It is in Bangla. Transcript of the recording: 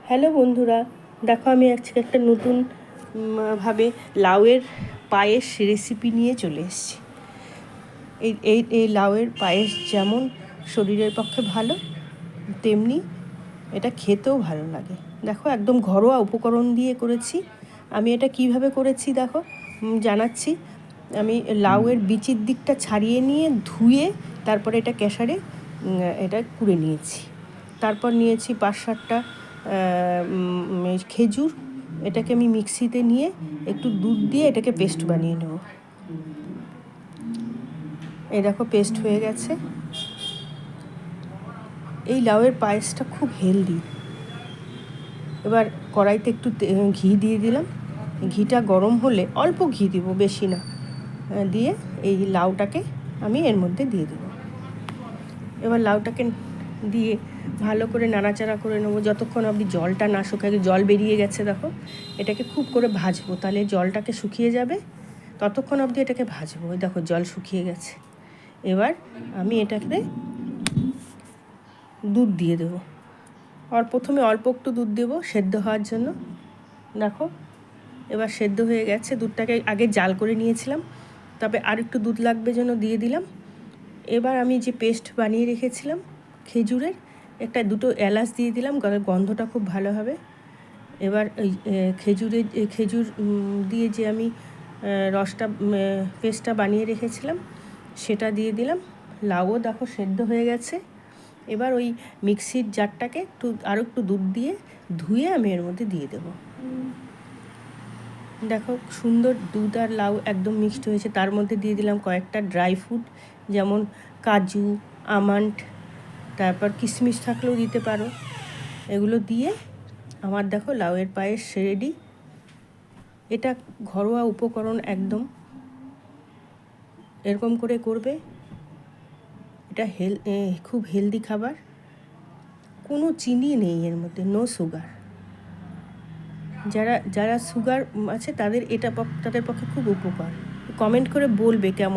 হ্যালো বন্ধুরা, দেখো আমি আজকে একটা নতুন ভাবে লাউয়ের পায়েস রেসিপি নিয়ে চলে এসেছি। এই এই এই লাউয়ের পায়েস যেমন শরীরের পক্ষে ভালো, তেমনি এটা খেতেও ভালো লাগে। দেখো একদম ঘরোয়া উপকরণ দিয়ে করেছি। আমি এটা কিভাবে করেছি দেখো, জানাচ্ছি। আমি লাউয়ের বিচির দিকটা ছাড়িয়ে নিয়ে ধুয়ে তারপরে এটা কেশারে এটা কুড়ে নিয়েছি। তারপর নিয়েছি 5-7টা খেজুর। এটাকে আমি মিক্সিতে নিয়ে একটু দুধ দিয়ে এটাকে পেস্ট বানিয়ে নেব। এই দেখো পেস্ট হয়ে গেছে। এই লাউয়ের পায়েসটা খুব হেলদি। এবার কড়াইতে একটু ঘি দিয়ে দিলাম। ঘিটা গরম হলে অল্প ঘি দিব, বেশি না, দিয়ে এই লাউটাকে আমি এর মধ্যে দিয়ে দেবো। এবার লাউটাকে দিয়ে ভালো করে নাড়াচাড়া করে নেবো যতক্ষণ অবধি জলটা না শুকায়। জল বেরিয়ে গেছে দেখো, এটাকে খুব করে ভাজবো, তাহলে জলটাকে শুকিয়ে যাবে। ততক্ষণ অবধি এটাকে ভাজবো। ওই দেখো জল শুকিয়ে গেছে। এবার আমি এটাকে দুধ দিয়ে দেবো। আর প্রথমে অল্প একটু দুধ দেবো সেদ্ধ হওয়ার জন্য। দেখো এবার সেদ্ধ হয়ে গেছে। দুধটাকে আগে জাল করে নিয়েছিলাম, তবে আর একটু দুধ লাগবে জন্য দিয়ে দিলাম। এবার আমি যে পেস্ট বানিয়ে রেখেছিলাম খেজুরের, দুটো এলাচ দিয়ে দিলাম, গন্ধটা খুব ভালো হবে। এবার ওই খেজুর দিয়ে যে আমি রসটা পেস্টটা বানিয়ে রেখেছিলাম সেটা দিয়ে দিলাম। লাউও দেখো সেদ্ধ হয়ে গেছে। এবার ওই মিক্সির জারটাকে আরও একটু দুধ দিয়ে ধুয়ে আমি এর মধ্যে দিয়ে দেবো। দেখো সুন্দর দুধ আর লাউ একদম মিক্সড হয়েছে। তার মধ্যে দিয়ে দিলাম কয়েকটা ড্রাই ফ্রুট, যেমন কাজু, আমন্ড, তারপর কিশমিশ থাকলেও দিতে পারো। এগুলো দিয়ে আমার দেখো লাউয়ের পায়েস রেডি। এটা ঘরোয়া উপকরণ একদম, এরকম করে করবে। এটা খুব হেলদি খাবার, কোনো চিনি নেই এর মধ্যে, নো সুগার। যারা সুগার আছে তাদের তাদের পক্ষে খুব উপকার। কমেন্ট করে বলবে কেমন